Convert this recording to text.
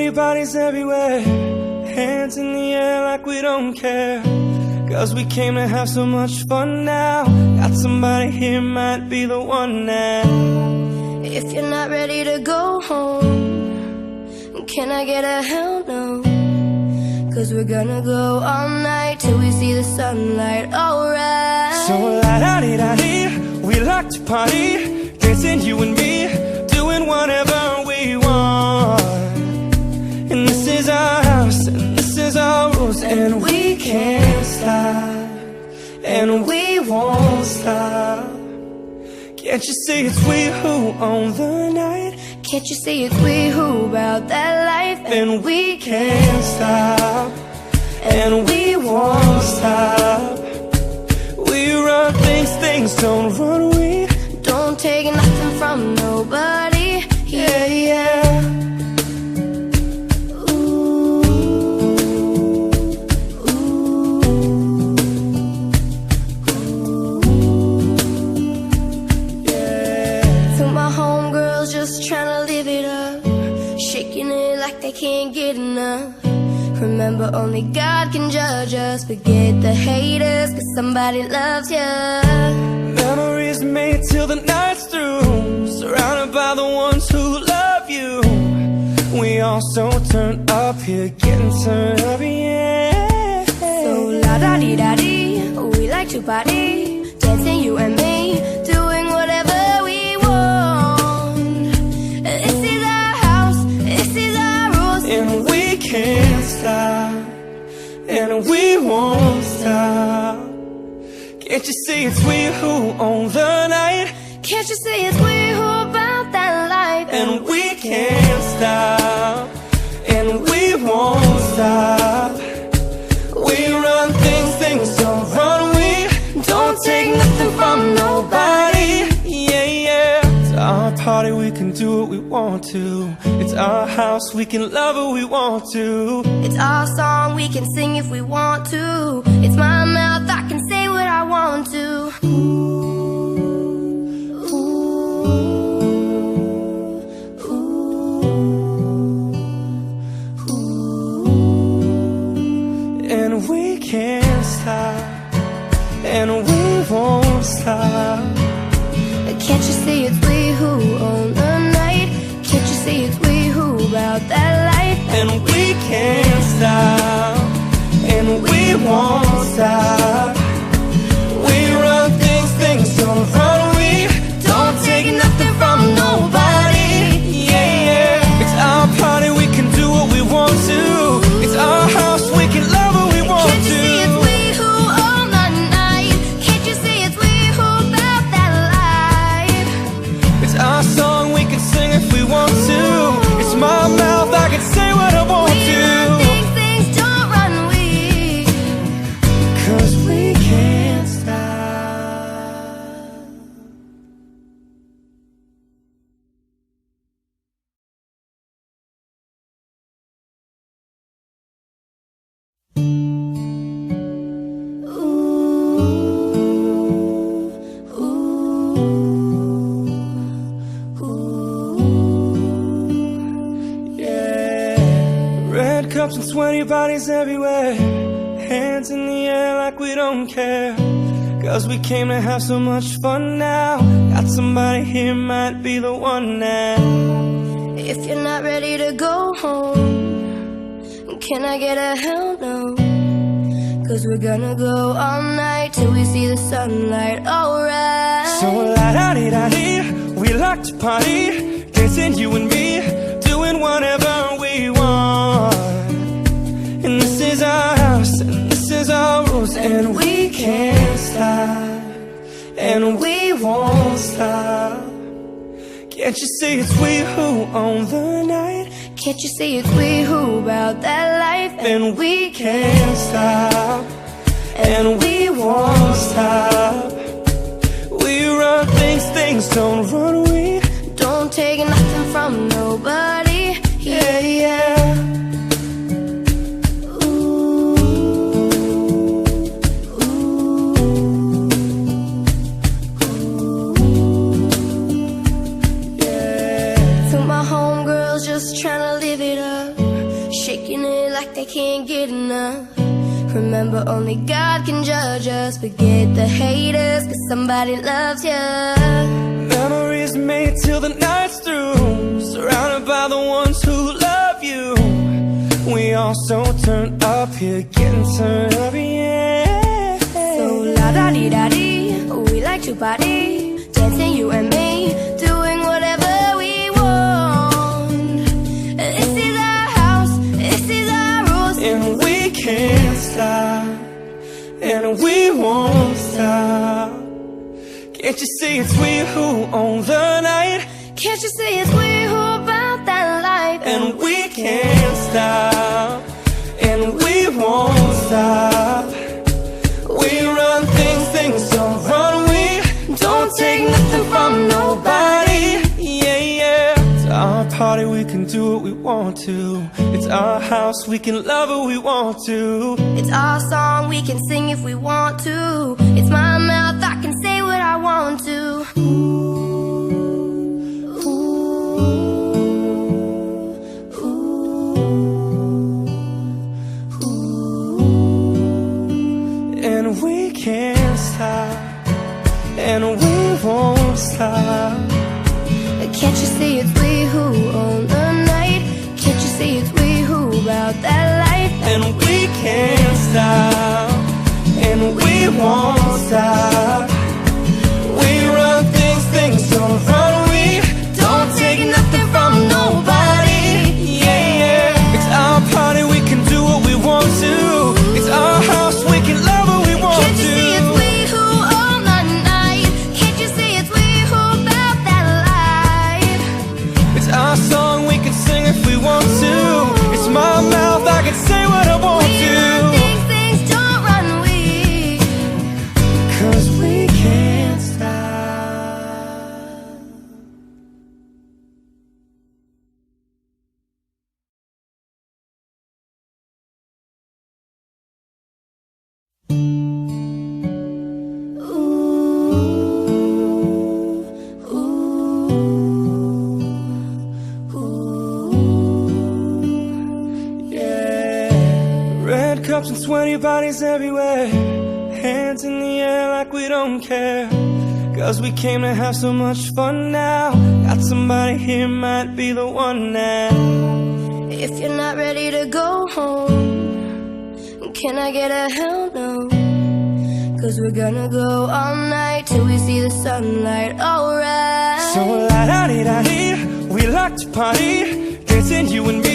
sweaty bodies everywhere, hands in the air like we don't care. Cause we came to have so much fun now. Got somebody here, might be the one now. If you're not ready to go home, can I get a hell no? Cause we're gonna go all night till we see the sunlight, alright. So la-da-dee-da-dee, we like to party, dancing you and me, doing whatever we want. And this is our house, and this is our rules, and we can't stop, and we won't stop. Can't you see it's we who own the night? Can't you see it's we who about that life? And we can't stop, and we won't stop. We run things, things don't run. We don't take nothing from nobody. Yeah, yeah. Ooh, ooh, ooh. Yeah. To my homegirls just tryna live it up, shaking it like they can't get enough. Remember, only God can judge us. Forget the haters, cause somebody loves ya. Memories made till the night's through, surrounded by the ones who love you. We all so turned up here, getting turned up, yeah. So la-da-dee-da-dee, we like to party, dancing you and me, doing whatever we want. This is our house, this is our rules, and we can't stop, and we won't stop. Can't you see it's we who own the night? Can't you see it's we who about that life? And we can't stop, and we won't stop. We run things, things don't run. We don't take nothing from nobody. Yeah, yeah. It's our party, we can do what we want to. It's our house, we can love who we want to. It's our song, we can sing if we want to. It's my mouth, I can say what I want to. And we can't stop, and we won't stop. Can't you see it's we who own the night? Can't you see it's we who about that life? And we can't stop, and we won't stop. We run things, things don't run. We don't take nothing from nobody. Yeah, yeah. It's our party, we can do what we want to. It's our house, we can love what we want to. Can't you see it's we who own the night? Can't you see it's we who about that life? It's our song, we can sing if we want to. It's my mouth, I can say what I want to. Things, things don't run, we. Cause we can't stop. Cups and sweaty bodies everywhere, hands in the air like we don't care. Cause we came to have so much fun now. Got somebody here, might be the one now. If you're not ready to go home, can I get a hell no? Cause we're gonna go all night till we see the sunlight, alright. So la-da-dee-da-dee, we like to party, dancing you and me, doing whatever we want. And this is our house, and this is our rules, and we can't stop, and we won't stop. Can't you see it's we who own the night? Can't you see it's we who about that life? And we can't stop, and we won't stop. We run things, things don't run. We don't take nothing from nobody. Yeah, yeah. Just tryna live it up, shaking it like they can't get enough. Remember, only God can judge us. Forget the haters, cause somebody loves you. Memories made till the night's through, surrounded by the ones who love you. We all so turned up here, getting turned up, yeah. So la-da-dee-da-dee, we like to party, dancing you and me, doing whatever we want. This is our house, this is our rules, and we can't stop, and we won't stop. Can't you see it's we who own the night? Can't you see it's we who about that life? And we can't stop, and we won't stop. We run things, things don't run. We don't take nothing from nobody. Yeah, yeah. It's our party, we can do what we want to. It's our house, we can love who we want to. It's our song, we can sing if we want to. It's my mouth, I can say what I want to. And we can't stop, and we won't stop. Can't you see it's we who own the night? Can't you see it's we who about that life? And we can't stop, and we won't stop. We run things, things don't run. We don't take nothing from nobody. Yeah, yeah. It's our party, we can do what we want to. It's our house, we can love what we want Can't you to. see it's we who own the night? Can't you see it's we who about that life? It's our song, we can sing if we want to. It's my mouth, I can say what I want We to. run things, things don't run we. 'Cause we can't stop. Red cups and sweaty bodies everywhere, hands in the air like we don't care. 'Cause we came to have so much fun now. Got somebody here, might be the one now. If you're not ready to go home, can I get a hell no? 'Cause we're gonna go all night till we see the sunlight, alright. So la-da-dee-da-dee, we like to party, dancing you and me,